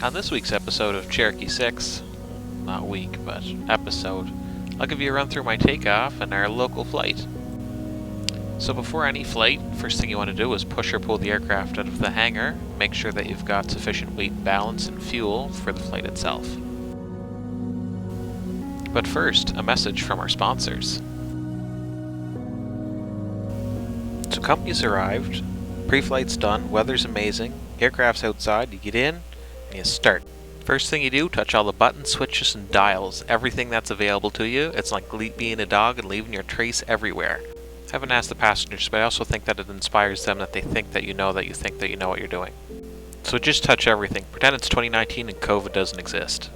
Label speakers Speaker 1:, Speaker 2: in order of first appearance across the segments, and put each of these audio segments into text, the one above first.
Speaker 1: On this week's episode of Cherokee 6, not week, but episode, I'll give you a run through my takeoff and our local flight. So before any flight, first thing you want to do is push or pull the aircraft out of the hangar, make sure that you've got sufficient weight balance and fuel for the flight itself. But first, a message from our sponsors. So company's arrived, pre-flight's done, weather's amazing, aircraft's outside, you get in, and you start. First thing you do, touch all the buttons, switches, and dials, everything that's available to you. It's like being a dog and leaving your trace everywhere. I haven't asked the passengers, but I also think that it inspires them that they think that you know what you're doing. So just touch everything. Pretend it's 2019 and COVID doesn't exist.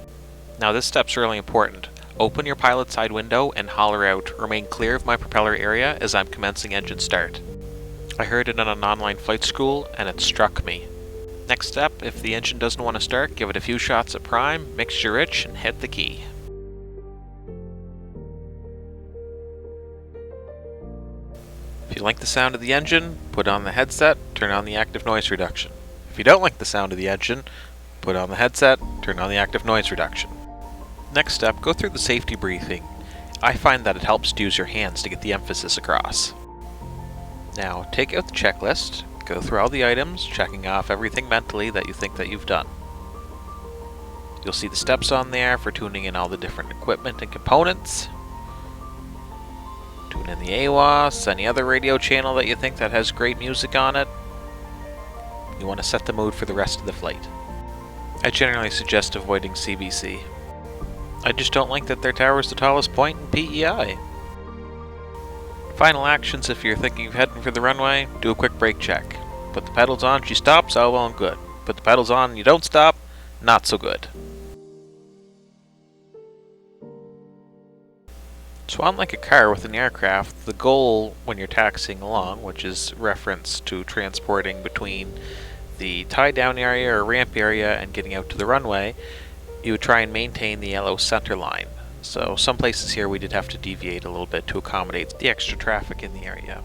Speaker 1: Now this step's really important. Open your pilot side window and holler out, "Remain clear of my propeller area as I'm commencing engine start." I heard it in an online flight school and it struck me. Next step, if the engine doesn't want to start, give it a few shots at prime, mix your rich, and hit the key. If you like the sound of the engine, put on the headset, turn on the active noise reduction. If you don't like the sound of the engine, put on the headset, turn on the active noise reduction. Next step, go through the safety briefing. I find that it helps to use your hands to get the emphasis across. Now, take out the checklist, go through all the items, checking off everything mentally that you think that you've done. You'll see the steps on there for tuning in all the different equipment and components. Tune in the AWAS, any other radio channel that you think that has great music on it. You want to set the mood for the rest of the flight. I generally suggest avoiding CBC. I just don't like that their tower is the tallest point in PEI. Final actions: if you're thinking of heading for the runway, do a quick brake check. Put the pedals on, she stops, all well and good. Put the pedals on and you don't stop, not so good. So unlike a car with an aircraft, the goal when you're taxiing along, which is reference to transporting between the tie-down area or ramp area and getting out to the runway, you would try and maintain the yellow center line. So some places here we did have to deviate a little bit to accommodate the extra traffic in the area.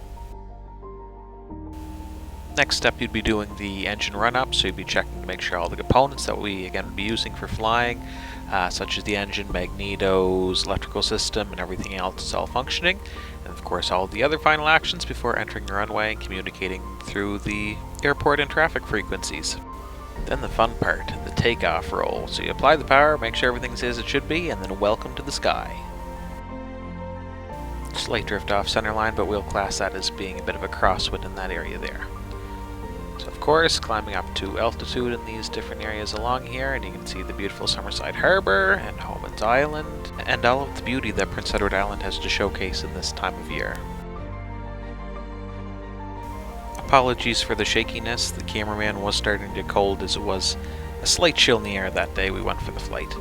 Speaker 1: Next step, you'd be doing the engine run-up, so you'd be checking to make sure all the components that we again would be using for flying, such as the engine, magnetos, electrical system, and everything else is all functioning. And of course all the other final actions before entering the runway and communicating through the airport and traffic frequencies. Then the fun part, the takeoff roll. So you apply the power, make sure everything's as it should be, and then welcome to the sky. Slight drift off centerline, but we'll class that as being a bit of a crosswind in that area there. So of course, climbing up to altitude in these different areas along here, and you can see the beautiful Summerside Harbor and Homan's Island, and all of the beauty that Prince Edward Island has to showcase in this time of year. Apologies for the shakiness, the cameraman was starting to get cold as it was a slight chill in the air that day we went for the flight.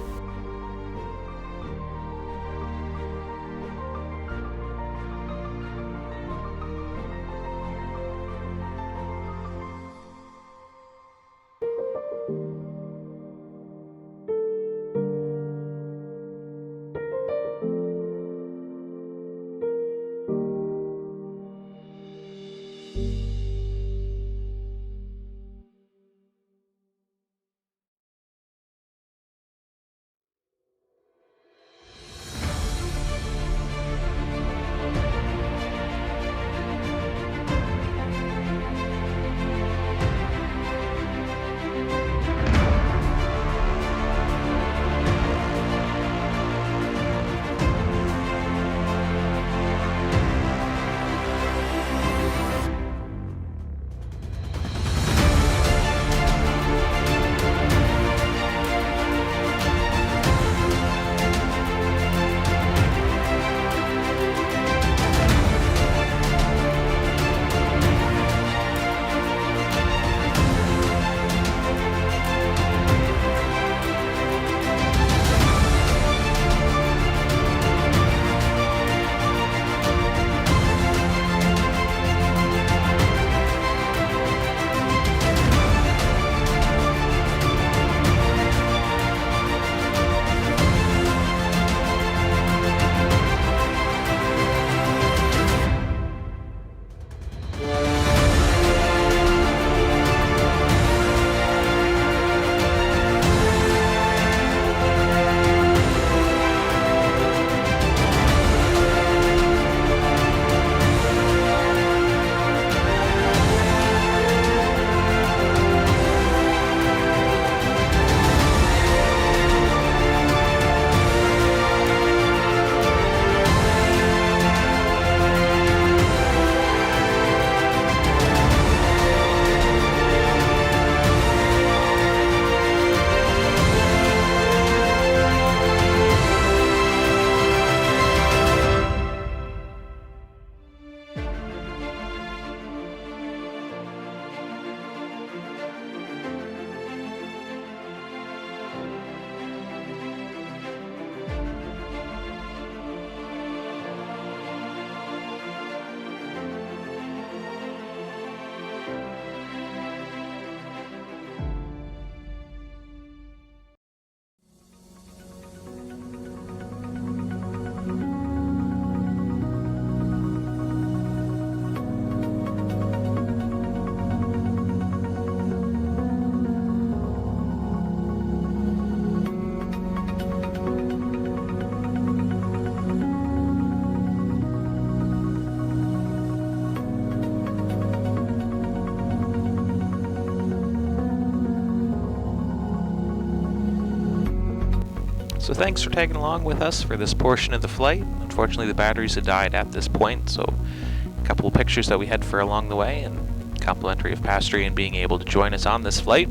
Speaker 1: So thanks for tagging along with us for this portion of the flight. Unfortunately, the batteries had died at this point, so a couple of pictures that we had for along the way, and complimentary of Pastor Ian being able to join us on this flight.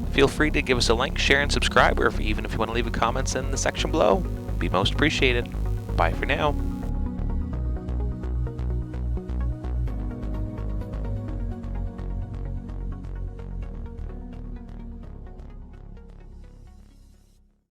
Speaker 1: Feel free to give us a like, share, and subscribe, or even if you want to leave a comments in the section below. Be most appreciated. Bye for now.